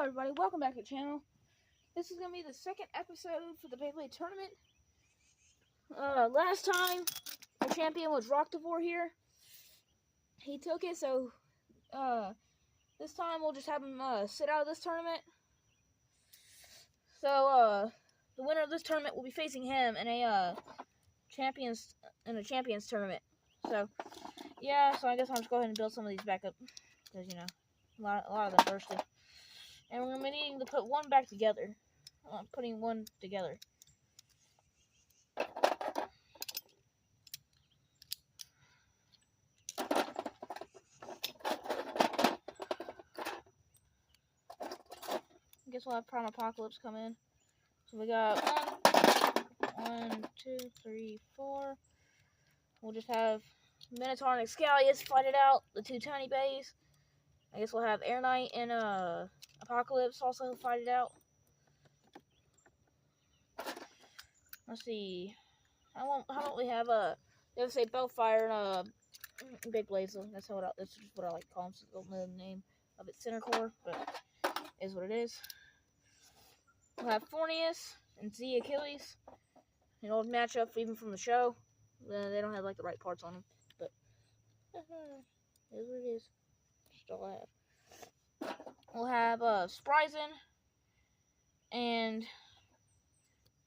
everybody, welcome back to the channel. This is going to be the second episode for the Beyblade tournament. Last time, our champion was Rocktivore here. He took it, so this time we'll just have him sit out of this tournament. So, the winner of this tournament will be facing him in a champions tournament. So, yeah, so I guess I'll just go ahead and build some of these back up. Because, you know, a lot of them bursted. And we're going to be needing to put one back together. Putting one together. I guess we'll have Prime Apocalypse come in. So we got 1, 2, 3, 4. We'll just have Minotaur and Excalius fight it out. The two tiny bays. I guess we'll have Air Knight and Apocalypse also fight it out. Let's see. How about we have they say Bellfire and Beyblade. So that's just what I like to call them. So I don't know the name of its center core, but it is what it is. We'll have Fornius and Z Achilles. An old matchup even from the show. They don't have like the right parts on them, but it is what it is. Still have. We'll have Spryzen and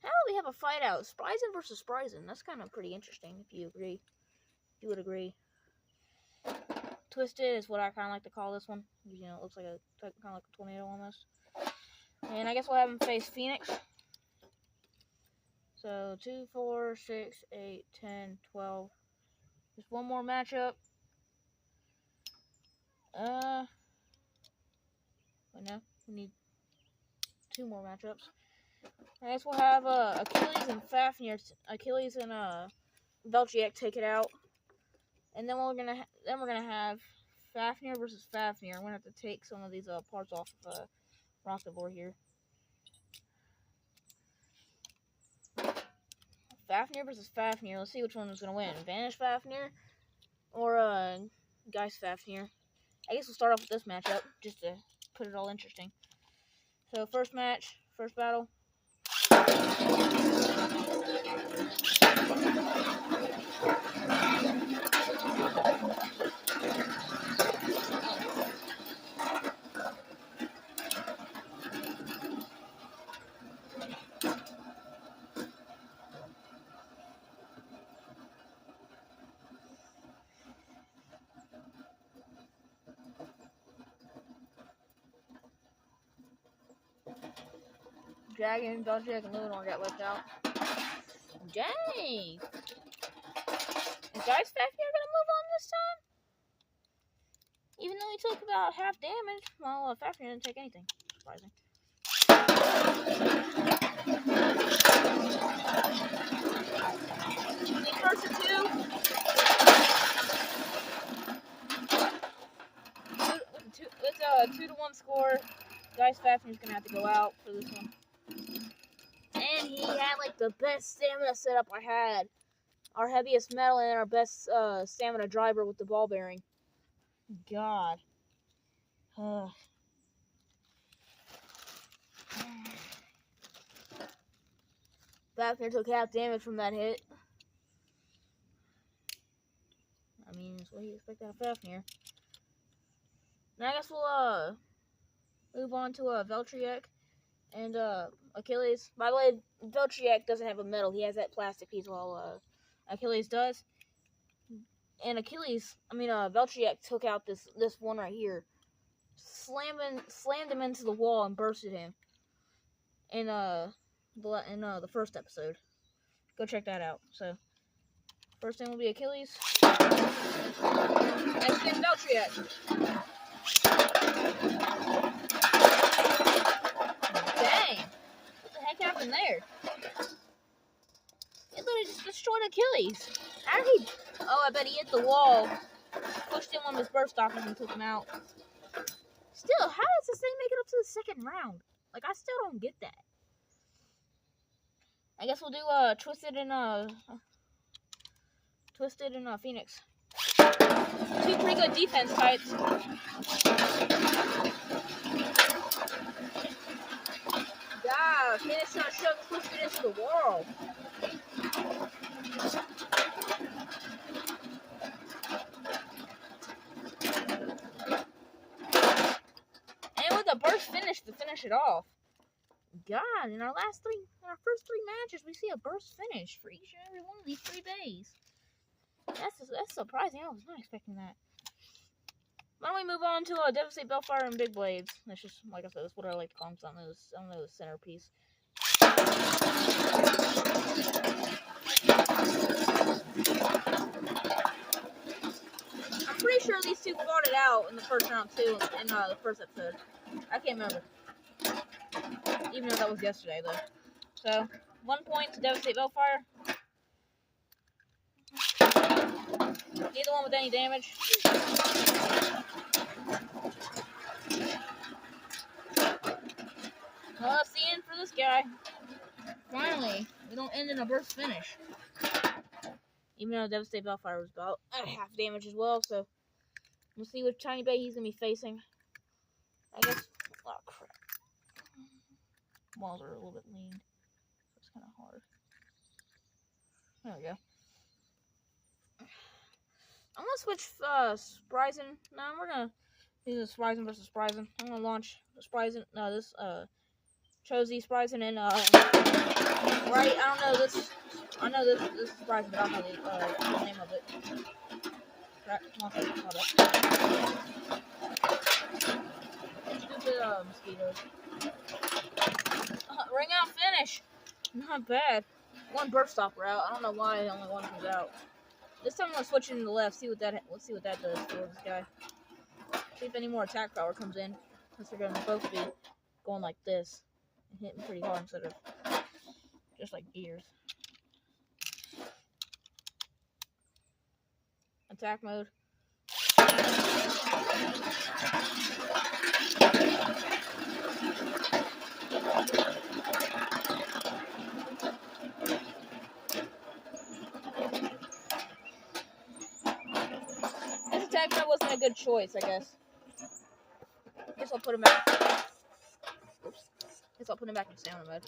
how about we have a fight out? Spryzen versus Spryzen. That's kind of pretty interesting if you agree. If you would agree. Twisted is what I kind of like to call this one. You know, it looks like kind of like a tornado almost. And I guess we'll have him face Phoenix. So 2, 4, 6, 8, 10, 12. Just one more matchup. No, we need 2 more matchups. I guess we'll have Achilles and Fafnir. Achilles and Velchiek take it out, and then we're gonna have Fafnir versus Fafnir. I'm gonna have to take some of these parts off of Rocktivore here. Fafnir versus Fafnir. Let's see which one is gonna win. Vanish Fafnir or Geist Fafnir. I guess we'll start off with this matchup just to put it all interesting. So first match, first battle. Dragon, Velchiek, and Luminor got left out. Dang! Is Geist Fafnir gonna move on this time? Even though he took about half damage, while Fafnir didn't take anything. Surprising. First to 2. It's a 2-1 score. Geist Fafnir's gonna have to go out for this one. And he had like the best stamina setup I had. Our heaviest metal and our best stamina driver with the ball bearing. God. Fafnir took half damage from that hit. I mean, that's what you expect out of Fafnir. Now I guess we'll move on to Velchiek and Achilles. By the way, Velchiek doesn't have a metal. He has that plastic piece while Achilles does. And Velchiek took out this one right here. Slammed him into the wall and bursted him. In the first episode. Go check that out. So, first thing will be Achilles. Next thing, Velchiek. Dang! What the heck happened there? It literally just destroyed Achilles. How did he... Oh, I bet he hit the wall. Pushed in one of his burst stoppers and took him out. Still, how does this thing make it up to the second round? Like, I still don't get that. I guess we'll do Twisted and Phoenix. 2 pretty good defense types. to the wall. And with a burst finish to finish it off. God, in our first 3 matches, we see a burst finish for each and every one of these 3 bays. That's surprising. I was not expecting that. Why don't we move on to Devastate Bellfire and Big Blades? That's just, like I said, that's what I like to call them. Some of those centerpiece. I'm pretty sure these two fought it out in the first round too, in the first episode. I can't remember. Even though that was yesterday, though. So, 1 point to Devastate Bellfire. Neither one with any damage. Well, that's the end for this guy. Finally, we don't end in a burst finish. Even though Devastate Bellfire was about half damage as well, so we'll see which tiny bay he's gonna be facing. I guess. Oh crap! Walls are a little bit lean, so it's kind of hard. There we go. I'm gonna switch Spryzen. No, we're gonna do the Spryzen versus Spryzen. I'm gonna launch the Spryzen. No, this Chozy Spryzen and right. I don't know this. I know this is Spryzen, but I don't know the name of it. Crap! Hold up. Stupid mosquitoes. Ring out finish. Not bad. One burst stopper out. I don't know why only one comes out. This time I'm gonna switch into the left. Let's see what that does for this guy. See if any more attack power comes in. Since they're gonna both be going like this and hitting pretty hard instead of just like gears. Attack mode. Attack mode wasn't a good choice, I guess. Guess I'll put him back. Oops. Guess I'll put him back in stamina mode.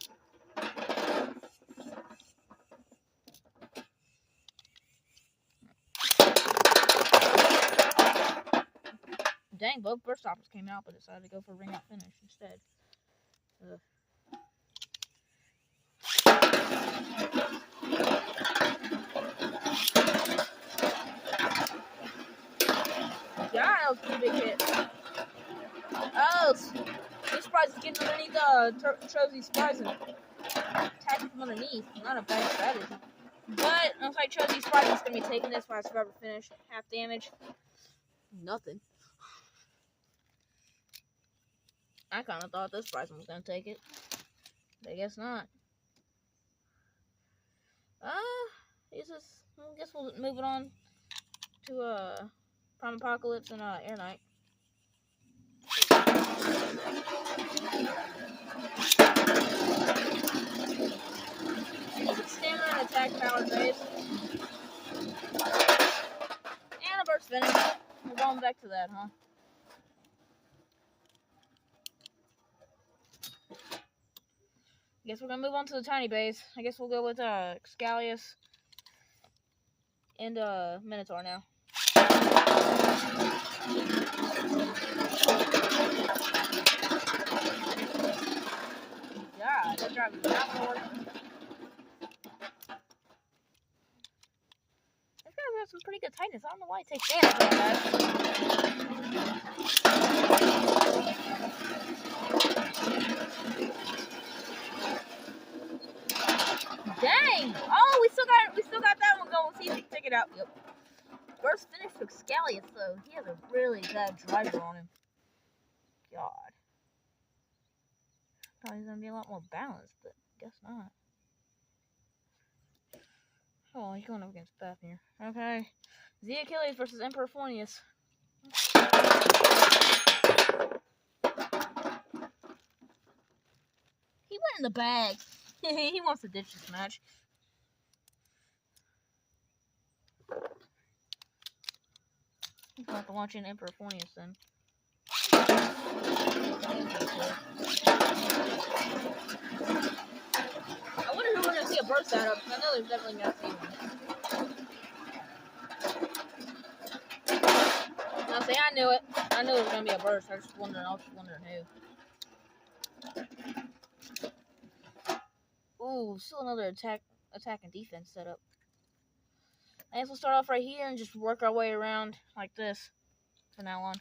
Dang, both burst stoppers came out, but decided to go for a ring out finish instead. Yeah, that was a pretty big hit. Oh, this Spryzen is getting underneath Chozy Spryzen. Attacking from underneath. Not a bad strategy. But looks like Chozy Spryzen is going to be taking this for a survivor finish. Half damage. Nothing. I kind of thought this Spryzen was going to take it. But I guess not. I guess we'll move it on to Prime Apocalypse and Air Knight. Stamina and attack power base. And a burst finish. We're going back to that, huh? Guess we're gonna move on to the tiny base. I guess we'll go with Excalius and Minotaur now. God, that driving is not gonna work. This guy has some pretty good tightness. I don't know why he takes damage like that. Dang! Oh, we still got that one going. See if we can take it out. Yep. First finish for Excalius, though. He has a really bad driver on him. God. I thought he was gonna be a lot more balanced, but guess not. Oh, he's going up against Beth here. Okay. Z Achilles versus Emperor Phonius. He went in the bag. He wants to ditch this match. He's going to have to launch in Emperor Phonius then. I wonder who setup. I know there's definitely got to be one. Now, see, I knew it. I knew it was going to be a burst. I was just wondering who. Ooh, still another attack and defense setup. I guess we'll start off right here and just work our way around like this from now on.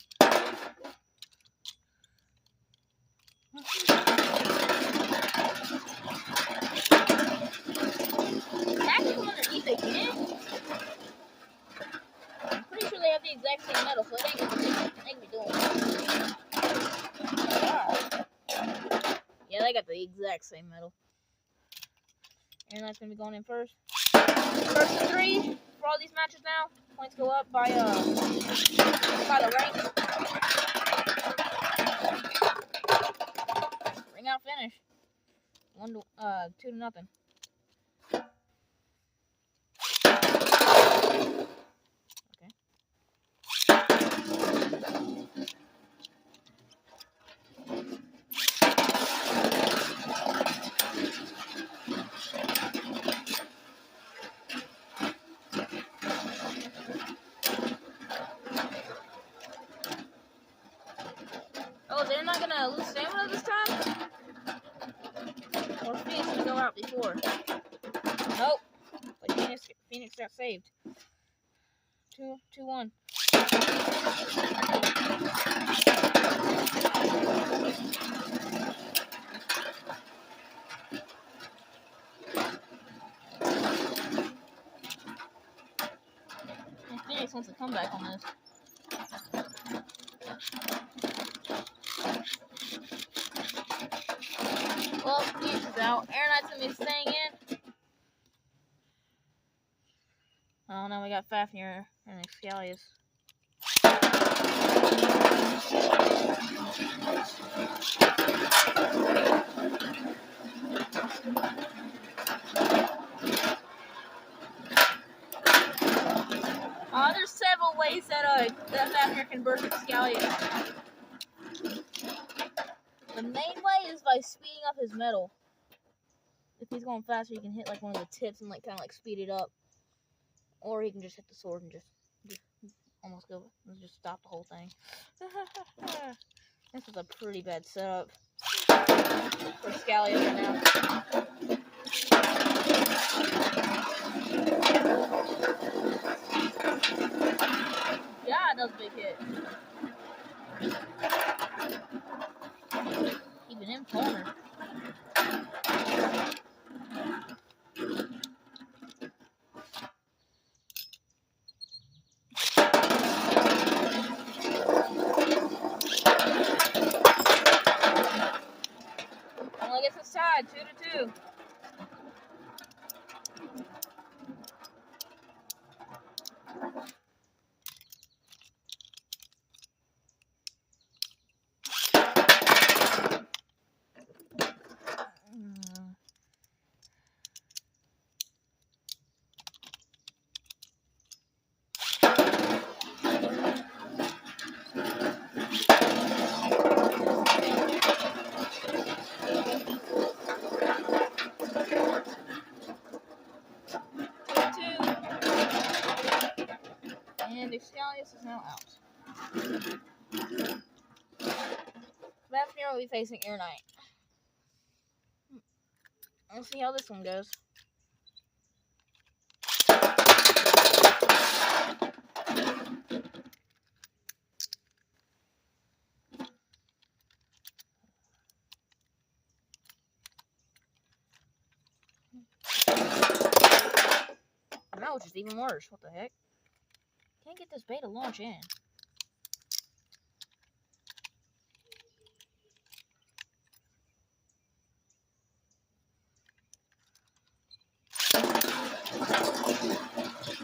Actually, from underneath they can. I'm pretty sure they have the exact same metal, so they can be doing it. Yeah, they got the exact same metal. And that's gonna be going in first. First to 3 for all these matches now. Points go up by the rank. Ring out finish. 2-0. Okay. Oh, they're not gonna lose stamina this time? Or Phoenix gonna go out before? Nope. But Phoenix got saved. 2-1. And Phoenix wants to come back on this. Well, Phoenix is out. Air Knight's gonna be staying in. Oh no, we got Fafnir and Excalius. There's several ways that Fafnir can burst Excalius. The main way is by speeding up his metal. If he's going faster, he can hit like one of the tips and like kind of like speed it up. Or he can just hit the sword and just almost go and just stop the whole thing. This is a pretty bad setup for Excalius right now. Yeah, that was a big hit. Even in corner. Only gets us tied, 2-2. And Excalius is now out. Fafnir will be facing Air Knight. Let's see how this one goes. No, which is even worse. What the heck? Can't get this bait to launch in.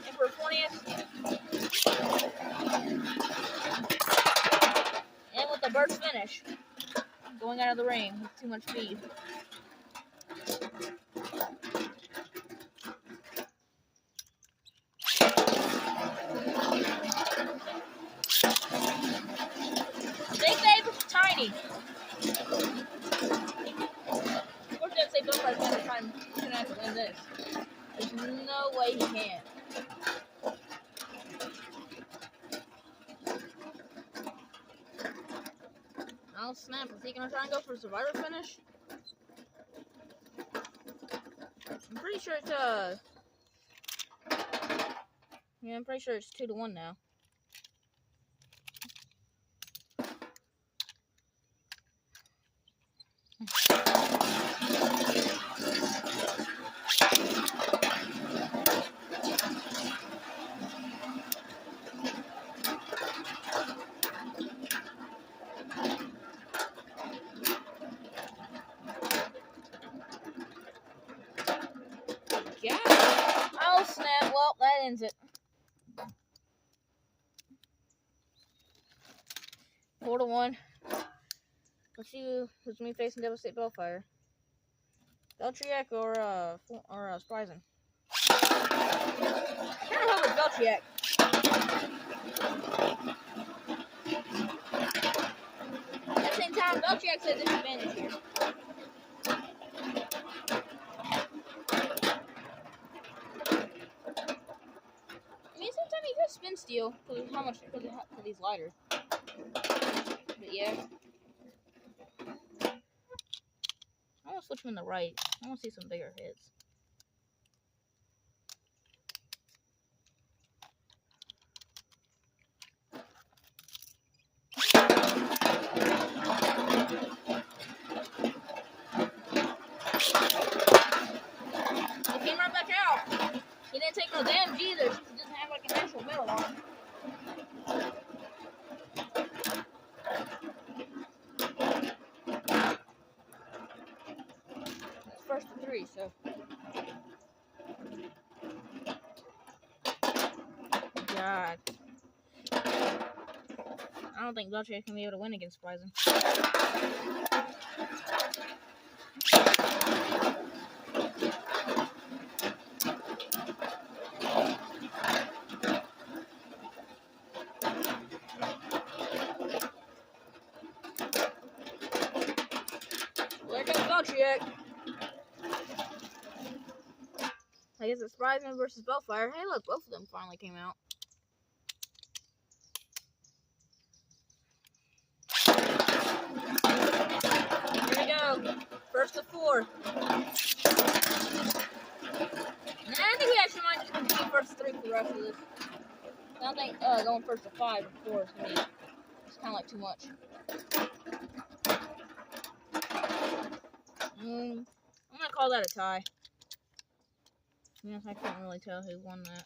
Emperor 20th. And with the burst finish. Going out of the ring with too much speed. Big Babe is tiny. Of course, they say both by the time you're gonna have to win this. There's no way he can't. Oh snap, is he gonna try and go for a survivor finish? I'm pretty sure it's yeah, I'm pretty sure it's 2-1 now. Yeah. Oh snap! Well, that ends it. 4-1. Let's see who's me facing Devastate Bellfire. Beltriac or Spryzen. I kind of hope it's Beltriac. At the same time, Beltriac's at a disadvantage here. I mean, sometimes he does spin steal because how much because he's lighter. But yeah, I want to switch him in the right. I want to see some bigger hits. He came right back out. He didn't take no damage either. He doesn't have like an actual metal on him. That's first to 3, so. God. I don't think Beltriac can be able to win against Spryzen. There comes Beltriac. I guess it's Spryzen versus Bellfire. Hey, look, both of them finally came out. Here we go. First to 4. And I think we actually might just continue first to 3 for the rest of this. I don't think going first to 5 or 4 is going to be it's kind of like too much. I'm going to call that a tie. Yes, I can't really tell who won that.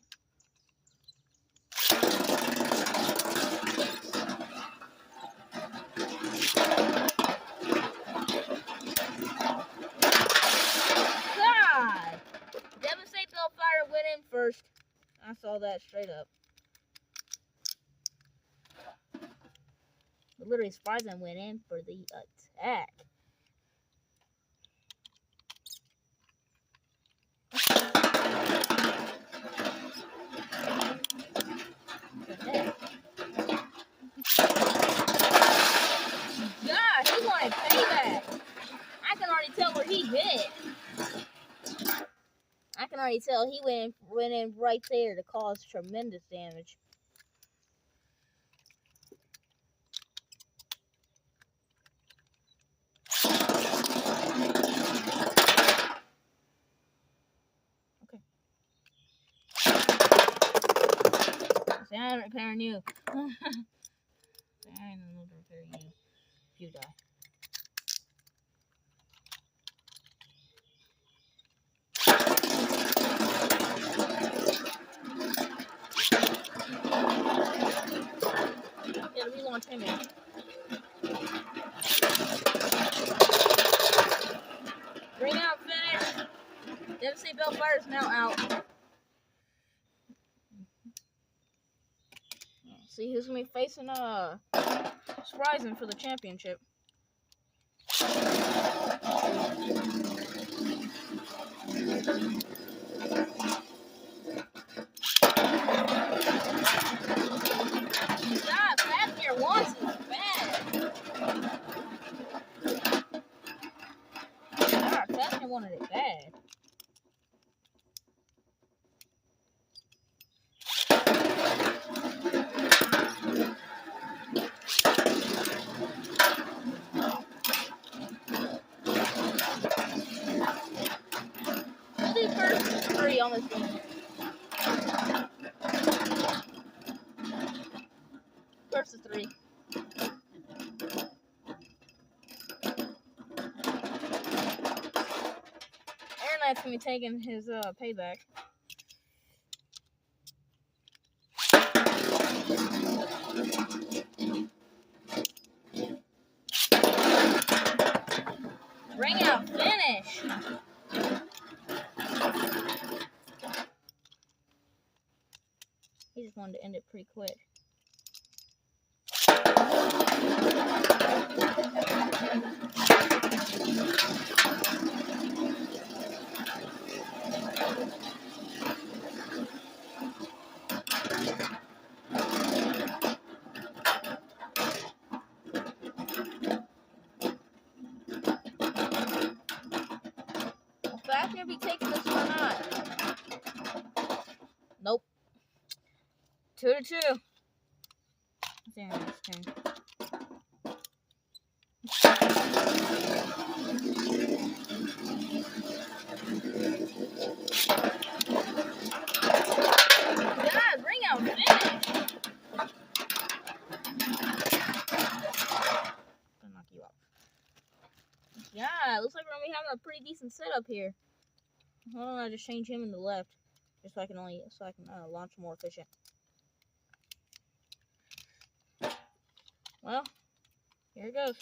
God! Devastate Bellfire went in first. I saw that straight up. But literally, Spryzen went in for the attack. God, he wanted payback. I can already tell where he hit. I can already tell he went in right there to cause tremendous damage. Okay. See, I ain't repairing you. See, I ain't repairing you. If you die. Gotta relaunch him in. 3 out finish. Devastate Bellfire is now out. See who's gonna be facing Spryzen for the championship. God, Fafnir wants it bad. God, Fafnir wanted it bad. this one. Versus 3. Aaron Knight's gonna be taking his payback. Ring out finish. He just wanted to end it pretty quick. Will Fafnir be taking this or not? Nope. 2-2. It's Aaron's turn. God, ring out finish. Gonna knock you off. Yeah, it looks like we're gonna be having a pretty decent setup here. Why don't I just change him in the left, just so I can launch more efficient. Well, here it goes.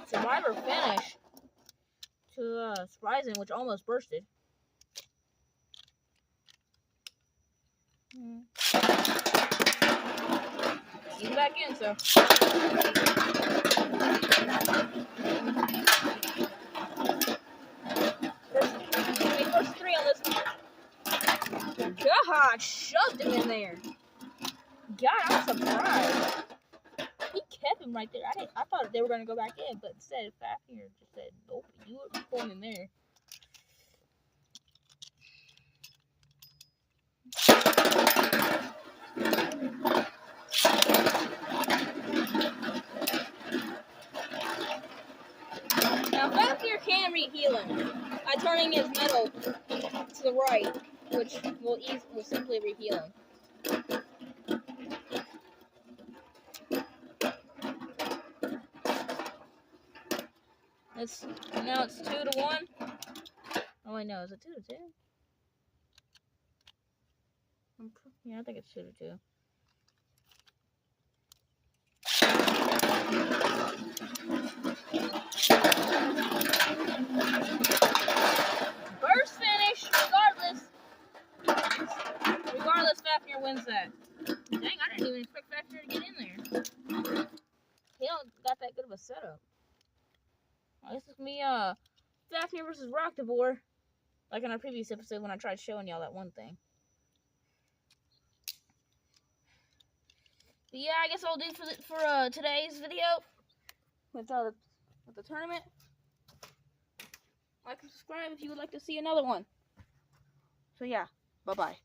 Survivor finish to Spryzen, which almost bursted. He's back in, so. First 3 on this one. God, shoved him in there. God, I'm surprised. He kept him right there. I thought they were going to go back in, but instead, Fafnir just said, nope, you were going in there. Now, Fafnir can reheal him by turning his metal to the right, which will simply reheal him. Now it's 2-1. Oh wait, no, is it 2-2? Yeah, I think it's 2-2. First finish, regardless, Fafnir wins that. Dang, I didn't even expect Fafnir to get in there. He don't got that good of a setup. Well, this is me, Fafnir versus Roktavor, like in our previous episode when I tried showing y'all that one thing. But yeah, I guess I'll do for today's video with the tournament. Like and subscribe if you would like to see another one. So yeah, bye-bye.